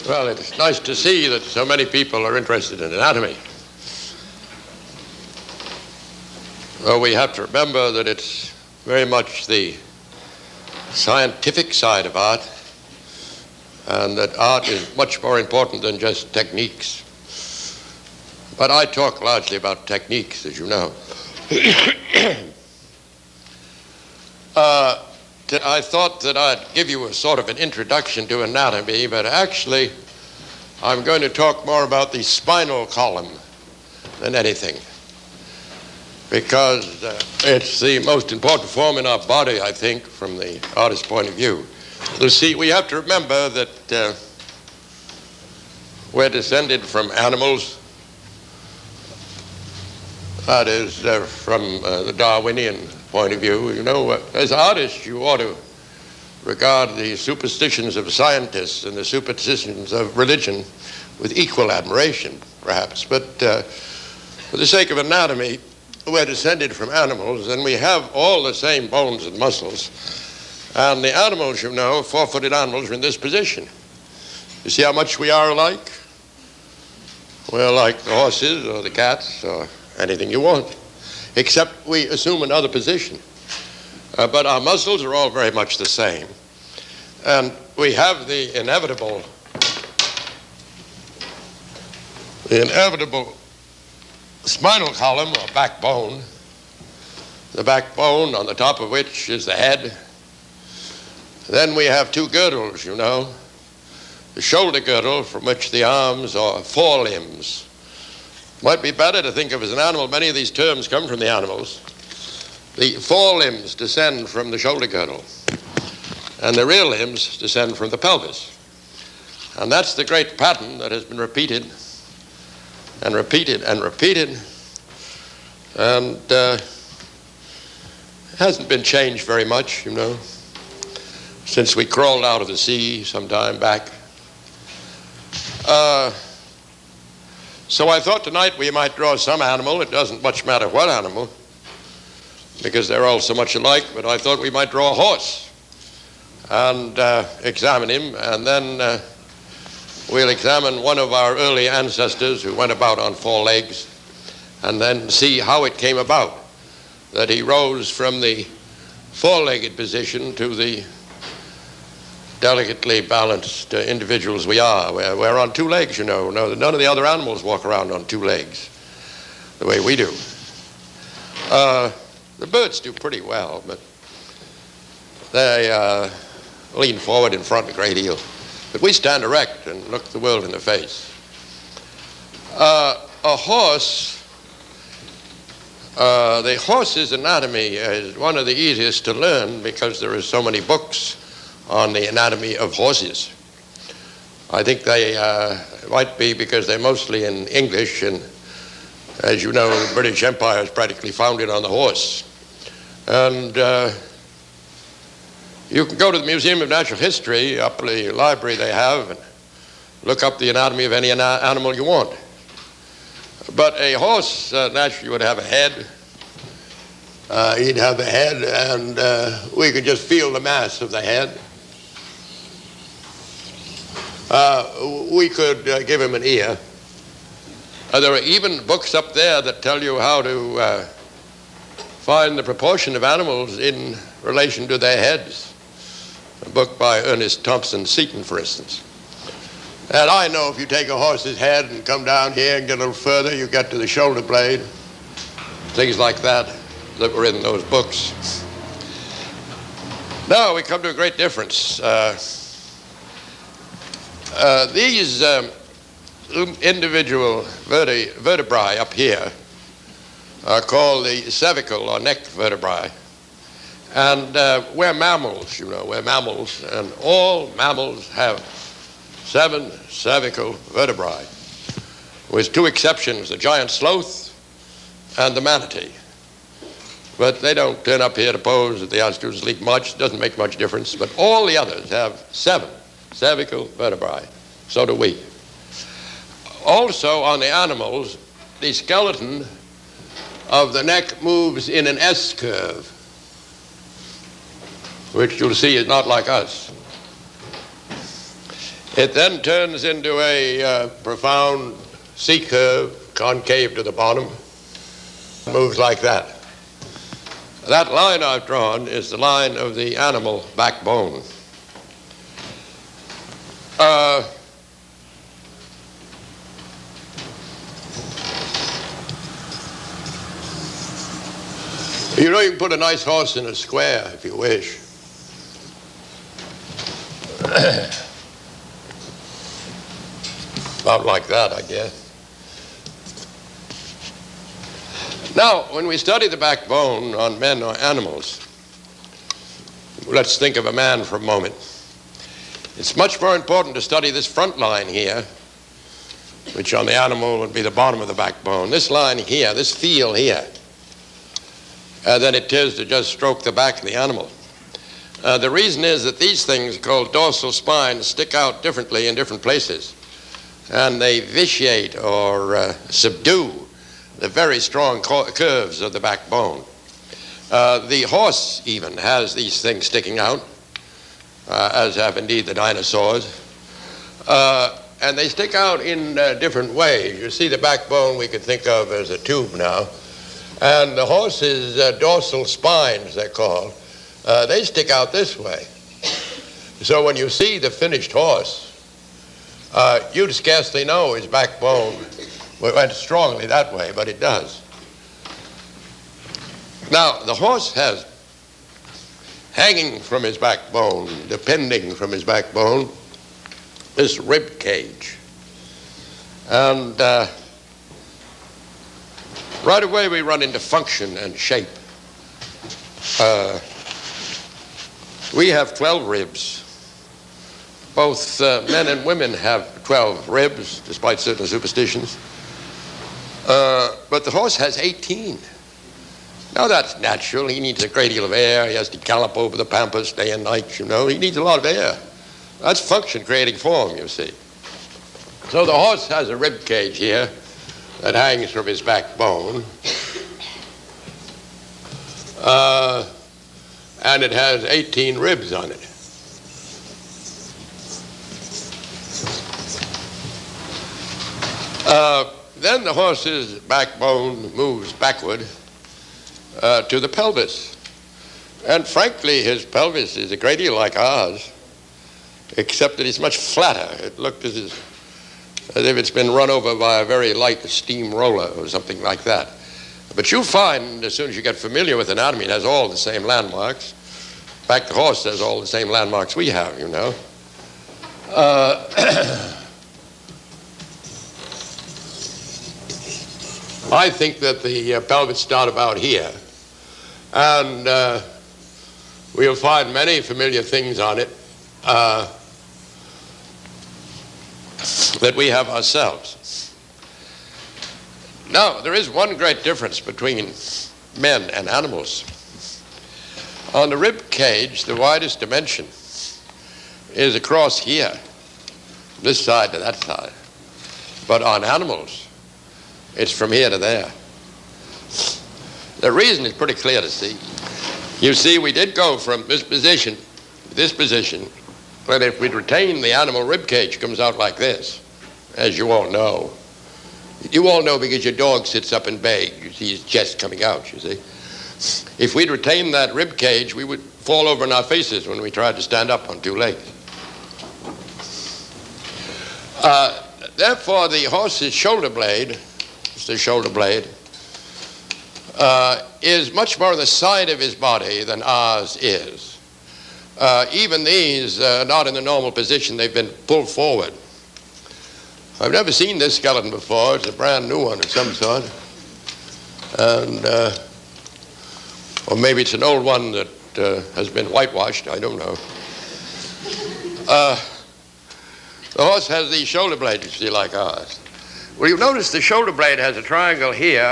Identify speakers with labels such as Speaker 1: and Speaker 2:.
Speaker 1: Well, it's nice to see that so many people are interested in anatomy. Well, we have to remember that it's very much the scientific side of art, and that art is much more important than just techniques. But I talk largely about techniques, as you know. I thought that I'd give you a sort of an introduction to anatomy, but actually I'm going to talk more about the spinal column than anything, because it's the most important form in our body, I think, from the artist's point of view. You see, we have to remember that we're descended from animals. That is, from the Darwinian point of view. You know, as artists, you ought to regard the superstitions of scientists and the superstitions of religion with equal admiration, perhaps. But for the sake of anatomy, we're descended from animals, and we have all the same bones and muscles. And the animals, you know, four-footed animals, are in this position. You see how much we are alike? We're like the horses or the cats or anything you want, except we assume another position. But our muscles are all very much the same. And we have the inevitable spinal column or backbone, the backbone on the top of which is the head. Then we have two girdles, you know, the shoulder girdle from which the arms or forelimbs. Might be better to think of as an animal. Many of these terms come from the animals. The forelimbs descend from the shoulder girdle, and the rear limbs descend from the pelvis. And that's the great pattern that has been repeated and repeated and repeated, and it hasn't been changed very much, you know, since we crawled out of the sea some time back. So I thought tonight we might draw some animal. It doesn't much matter what animal, because they're all so much alike, but I thought we might draw a horse and examine him, and then we'll examine one of our early ancestors who went about on four legs, and then see how it came about that he rose from the four-legged position to the delicately balanced individuals we are. We're on two legs, you know. No, none of the other animals walk around on two legs the way we do. The birds do pretty well, but they lean forward in front a great deal. But we stand erect and look the world in the face. A horse, the horse's anatomy is one of the easiest to learn because there are so many books on the anatomy of horses. I think they might be because they're mostly in English, and as you know, the British Empire is practically founded on the horse. And you can go to the Museum of Natural History, up in the library they have, and look up the anatomy of any animal you want. But a horse naturally would have a head. He'd have a head, and we could just feel the mass of the head. We could give him an ear. There are even books up there that tell you how to find the proportion of animals in relation to their heads. A book by Ernest Thompson Seton, for instance. And I know if you take a horse's head and come down here and get a little further, you get to the shoulder blade, things like that were in those books. Now we come to a great difference. These individual vertebrae up here are called the cervical or neck vertebrae. And we're mammals, you know, we're mammals, and all mammals have 7 cervical vertebrae, with 2 exceptions, the giant sloth and the manatee. But they don't turn up here to pose at the art students' league much. It doesn't make much difference. But all the others have 7 cervical vertebrae. So do we. Also, on the animals, the skeleton of the neck moves in an S-curve, which you'll see is not like us. It then turns into a profound C-curve, concave to the bottom, moves like that. That line I've drawn is the line of the animal backbone. You know, you can put a nice horse in a square if you wish. About like that, I guess. Now, when we study the backbone on men or animals, let's think of a man for a moment. It's much more important to study this front line here, which on the animal would be the bottom of the backbone. This line here, this feel here, than it is to just stroke the back of the animal. The reason is that these things called dorsal spines stick out differently in different places, and they vitiate or subdue the very strong curves of the backbone. The horse even has these things sticking out, as have indeed the dinosaurs. And they stick out in different ways. You see the backbone we could think of as a tube now. And the horse's dorsal spines, they're called, they stick out this way. So when you see the finished horse, you'd scarcely know his backbone went strongly that way, but it does. Now, the horse has hanging from his backbone, depending from his backbone, this rib cage. And right away we run into function and shape. We have 12 ribs. Both men and women have 12 ribs, despite certain superstitions. But the horse has 18. Now that's natural. He needs a great deal of air. He has to gallop over the pampas day and night, you know. He needs a lot of air. That's function creating form, you see. So the horse has a rib cage here that hangs from his backbone. And it has 18 ribs on it. Then the horse's backbone moves backward to the pelvis. And frankly, his pelvis is a great deal like ours, except that it's much flatter. It looked as if it's been run over by a very light steam roller or something like that. But you'll find, as soon as you get familiar with anatomy, it has all the same landmarks. In fact, the horse has all the same landmarks we have, you know. I think that the pelvis start about here. And we'll find many familiar things on it that we have ourselves. Now, there is one great difference between men and animals. On the rib cage, the widest dimension is across here, this side to that side. But on animals, it's from here to there. The reason is pretty clear to see. You see, we did go from this position to this position, but if we'd retained the animal rib cage, it comes out like this, as you all know. You all know because your dog sits up in bed. You see his chest coming out, you see. If we'd retained that rib cage, we would fall over on our faces when we tried to stand up on two legs. Therefore, the horse's shoulder blade, the shoulder blade, is much more on the side of his body than ours is. Even these are not in the normal position. They've been pulled forward. I've never seen this skeleton before. It's a brand new one of some sort. And, or maybe it's an old one that has been whitewashed. I don't know. The horse has these shoulder blades, you see, like ours. Well, you notice the shoulder blade has a triangle here